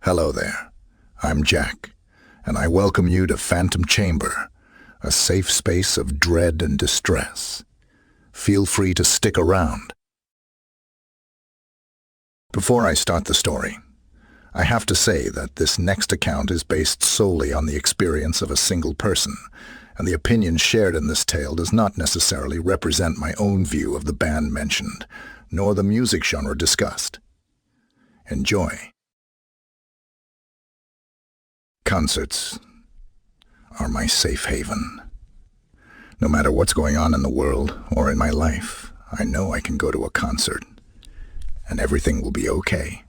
Hello there, I'm Jack, and I welcome you to Phantom Chamber, a safe space of dread and distress. Feel free to stick around. Before I start the story, I have to say that this next account is based solely on the experience of a single person, and the opinion shared in this tale does not necessarily represent my own view of the band mentioned, nor the music genre discussed. Enjoy. Concerts are my safe haven. No matter what's going on in the world or in my life, I know I can go to a concert, and everything will be okay.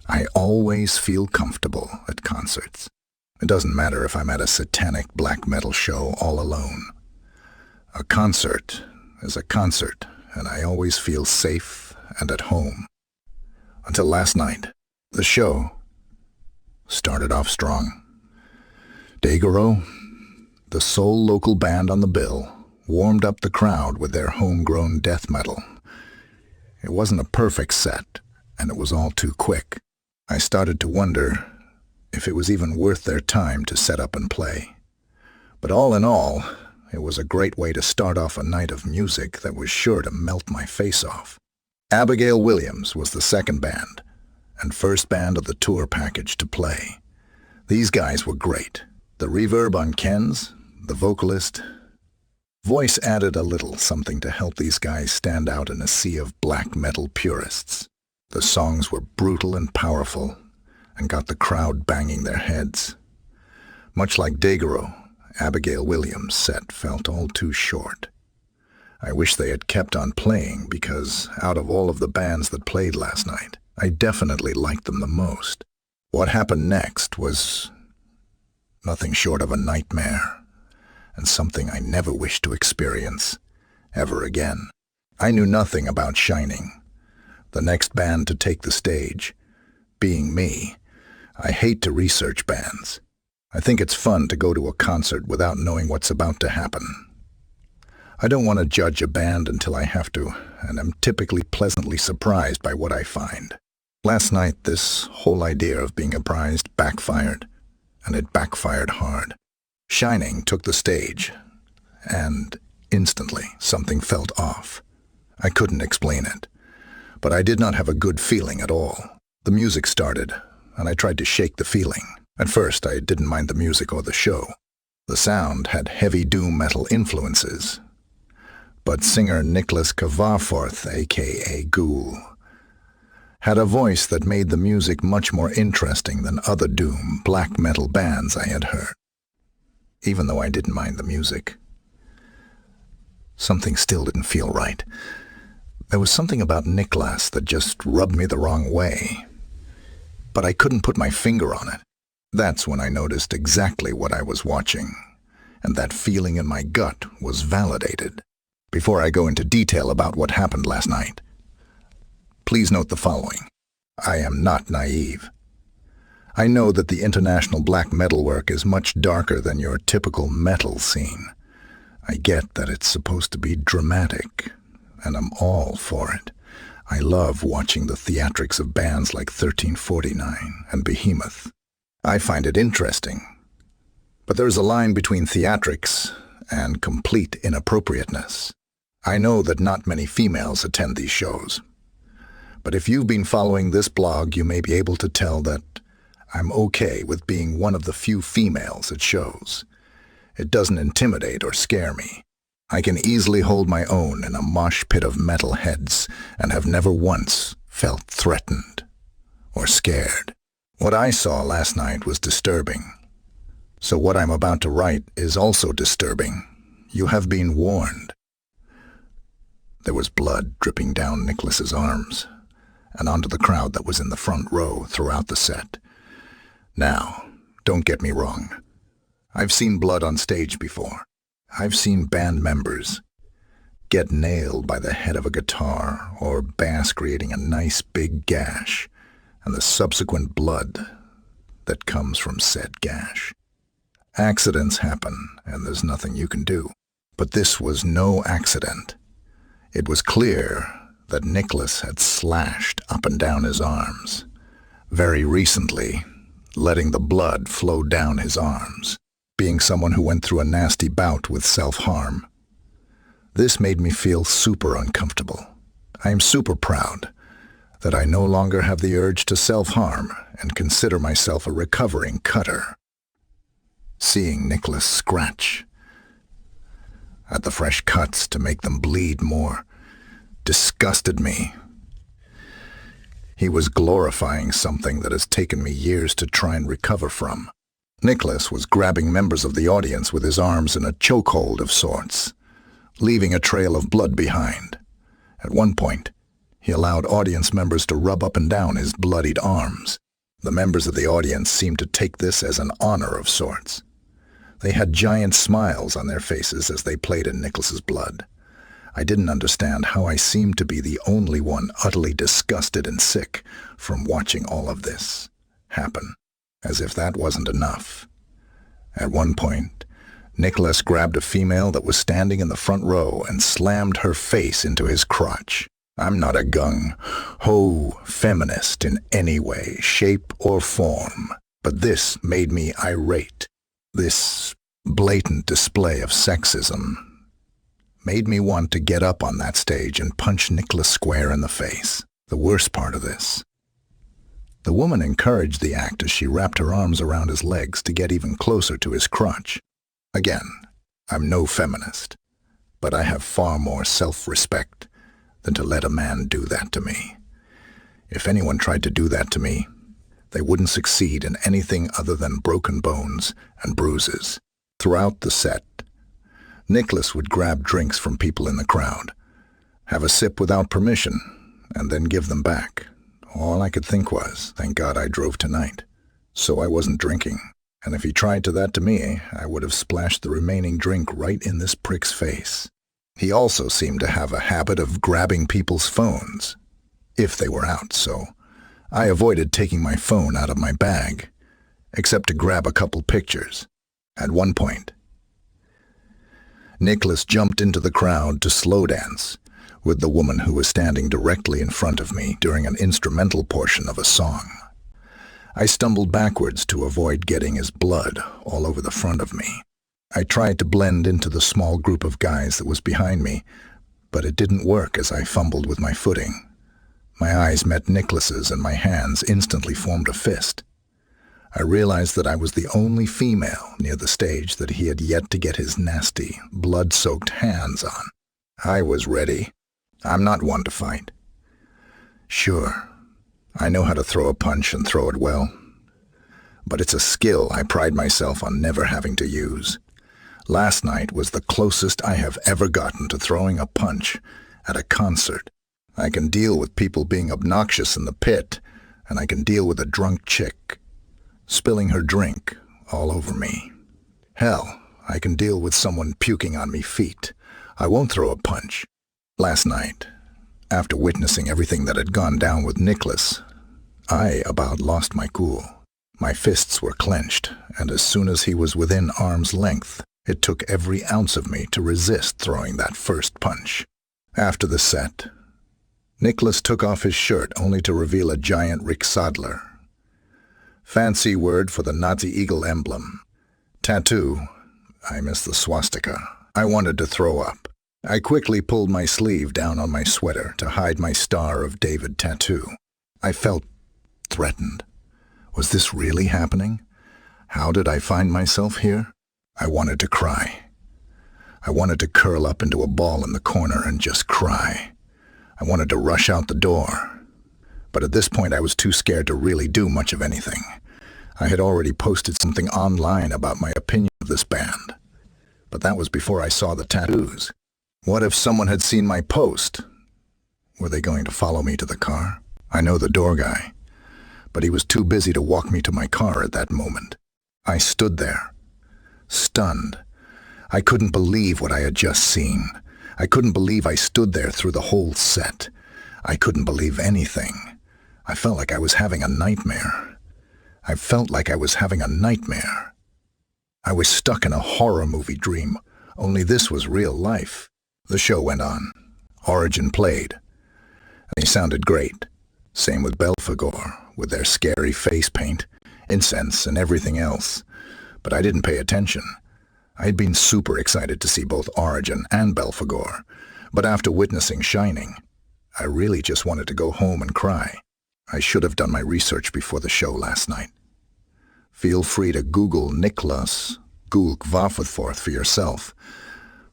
I always feel comfortable at concerts. It doesn't matter if I'm at a satanic black metal show all alone. A concert is a concert, and I always feel safe and at home. Until last night, the show started off strong. Daigoro, the sole local band on the bill, warmed up the crowd with their homegrown death metal. It wasn't a perfect set, and it was all too quick. I started to wonder if it was even worth their time to set up and play. But all in all, it was a great way to start off a night of music that was sure to melt my face off. Abigail Williams was the second band, and first band of the tour package to play. These guys were great. The reverb on Ken's, the vocalist, voice added a little something to help these guys stand out in a sea of black metal purists. The songs were brutal and powerful, and got the crowd banging their heads. Much like Daigoro, Abigail Williams' set felt all too short. I wish they had kept on playing because, out of all of the bands that played last night, I definitely liked them the most. What happened next was nothing short of a nightmare, and something I never wish to experience ever again. I knew nothing about Shinning, the next band to take the stage. Being me, I hate to research bands. I think it's fun to go to a concert without knowing what's about to happen. I don't want to judge a band until I have to, and am typically pleasantly surprised by what I find. Last night, this whole idea of being surprised backfired, and it backfired hard. Shinning took the stage, and instantly something felt off. I couldn't explain it, but I did not have a good feeling at all. The music started, and I tried to shake the feeling. At first, I didn't mind the music or the show. The sound had heavy doom metal influences, but singer Nicholas Kavarforth, a.k.a. Ghoul, had a voice that made the music much more interesting than other doom black metal bands I had heard. Even though I didn't mind the music, something still didn't feel right. There was something about Nicholas that just rubbed me the wrong way, but I couldn't put my finger on it. That's when I noticed exactly what I was watching, and that feeling in my gut was validated. Before I go into detail about what happened last night, please note the following. I am not naive. I know that the international black metal work is much darker than your typical metal scene. I get that it's supposed to be dramatic, and I'm all for it. I love watching the theatrics of bands like 1349 and Behemoth. I find it interesting. But there's a line between theatrics and complete inappropriateness. I know that not many females attend these shows. But if you've been following this blog, you may be able to tell that I'm okay with being one of the few females at shows. It doesn't intimidate or scare me. I can easily hold my own in a mosh pit of metal heads and have never once felt threatened or scared. What I saw last night was disturbing. So what I'm about to write is also disturbing. You have been warned. There was blood dripping down Nicholas's arms and onto the crowd that was in the front row throughout the set. Now, don't get me wrong. I've seen blood on stage before. I've seen band members get nailed by the head of a guitar or bass creating a nice big gash, and the subsequent blood that comes from said gash. Accidents happen, and there's nothing you can do. But this was no accident. It was clear that Nicholas had slashed up and down his arms. Very recently, letting the blood flow down his arms, being someone who went through a nasty bout with self-harm. This made me feel super uncomfortable. I am super proud that I no longer have the urge to self-harm and consider myself a recovering cutter. Seeing Nicholas scratch at the fresh cuts to make them bleed more disgusted me. He was glorifying something that has taken me years to try and recover from. Nicholas was grabbing members of the audience with his arms in a chokehold of sorts, leaving a trail of blood behind. At one point, he allowed audience members to rub up and down his bloodied arms. The members of the audience seemed to take this as an honor of sorts. They had giant smiles on their faces as they played in Nicholas's blood. I didn't understand how I seemed to be the only one utterly disgusted and sick from watching all of this happen, as if that wasn't enough. At one point, Nicholas grabbed a female that was standing in the front row and slammed her face into his crotch. I'm not a gung-ho feminist in any way, shape, or form, but this made me irate. This blatant display of sexism made me want to get up on that stage and punch Nicholas square in the face. The worst part of this: the woman encouraged the act as she wrapped her arms around his legs to get even closer to his crotch. Again, I'm no feminist, but I have far more self-respect than to let a man do that to me. If anyone tried to do that to me, they wouldn't succeed in anything other than broken bones and bruises. Throughout the set, Nicholas would grab drinks from people in the crowd, have a sip without permission, and then give them back. All I could think was, thank God I drove tonight, so I wasn't drinking. And if he tried that to me, I would have splashed the remaining drink right in this prick's face. He also seemed to have a habit of grabbing people's phones, if they were out, so I avoided taking my phone out of my bag, except to grab a couple pictures. At one point, Nicholas jumped into the crowd to slow dance with the woman who was standing directly in front of me during an instrumental portion of a song. I stumbled backwards to avoid getting his blood all over the front of me. I tried to blend into the small group of guys that was behind me, but it didn't work as I fumbled with my footing. My eyes met Nicholas's and my hands instantly formed a fist. I realized that I was the only female near the stage that he had yet to get his nasty, blood-soaked hands on. I was ready. I'm not one to fight. Sure, I know how to throw a punch and throw it well, but it's a skill I pride myself on never having to use. Last night was the closest I have ever gotten to throwing a punch at a concert. I can deal with people being obnoxious in the pit, and I can deal with a drunk chick spilling her drink all over me. Hell, I can deal with someone puking on me feet. I won't throw a punch. Last night, after witnessing everything that had gone down with Nicholas, I about lost my cool. My fists were clenched, and as soon as he was within arm's length, it took every ounce of me to resist throwing that first punch. After the set, Nicholas took off his shirt only to reveal a giant Rick Sadler. Fancy word for the Nazi eagle emblem. Tattoo. I miss the swastika. I wanted to throw up. I quickly pulled my sleeve down on my sweater to hide my Star of David tattoo. I felt threatened. Was this really happening? How did I find myself here? I wanted to cry. I wanted to curl up into a ball in the corner and just cry. I wanted to rush out the door. But at this point I was too scared to really do much of anything. I had already posted something online about my opinion of this band. But that was before I saw the tattoos. What if someone had seen my post? Were they going to follow me to the car? I know the door guy, but he was too busy to walk me to my car at that moment. I stood there, stunned. I couldn't believe what I had just seen. I couldn't believe I stood there through the whole set. I couldn't believe anything. I felt like I was having a nightmare. I felt like I was having a nightmare. I was stuck in a horror movie dream, only this was real life. The show went on. Origin played. They sounded great. Same with Belphegor, with their scary face paint. incense and everything else, but I didn't pay attention. I had been super excited to see both Origin and Belphegor, but after witnessing Shining, I really just wanted to go home and cry. I should have done my research before the show last night. Feel free to Google Niklas Gulk Vaffordforth for yourself,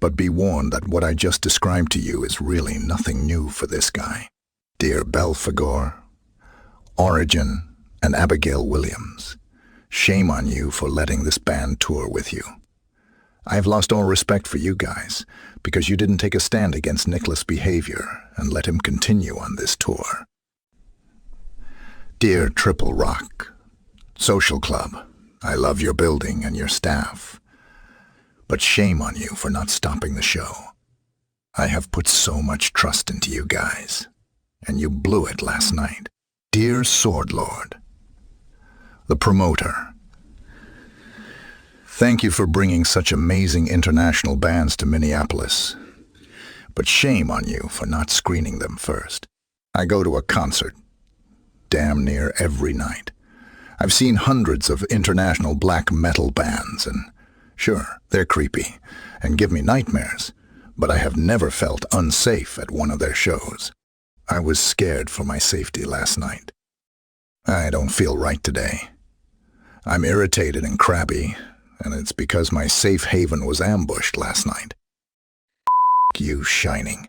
but be warned that what I just described to you is really nothing new for this guy. Dear Belphegor, Origin, and Abigail Williams, shame on you for letting this band tour with you. I've lost all respect for you guys because you didn't take a stand against Nicholas' behavior and let him continue on this tour. Dear Triple Rock Social Club, I love your building and your staff, but shame on you for not stopping the show. I have put so much trust into you guys, and you blew it last night. Dear Sword Lord, the promoter, thank you for bringing such amazing international bands to Minneapolis, but shame on you for not screening them first. I go to a concert damn near every night. I've seen hundreds of international black metal bands, and sure, they're creepy and give me nightmares, but I have never felt unsafe at one of their shows. I was scared for my safety last night. I don't feel right today. I'm irritated and crabby, and it's because my safe haven was ambushed last night. You, Shining.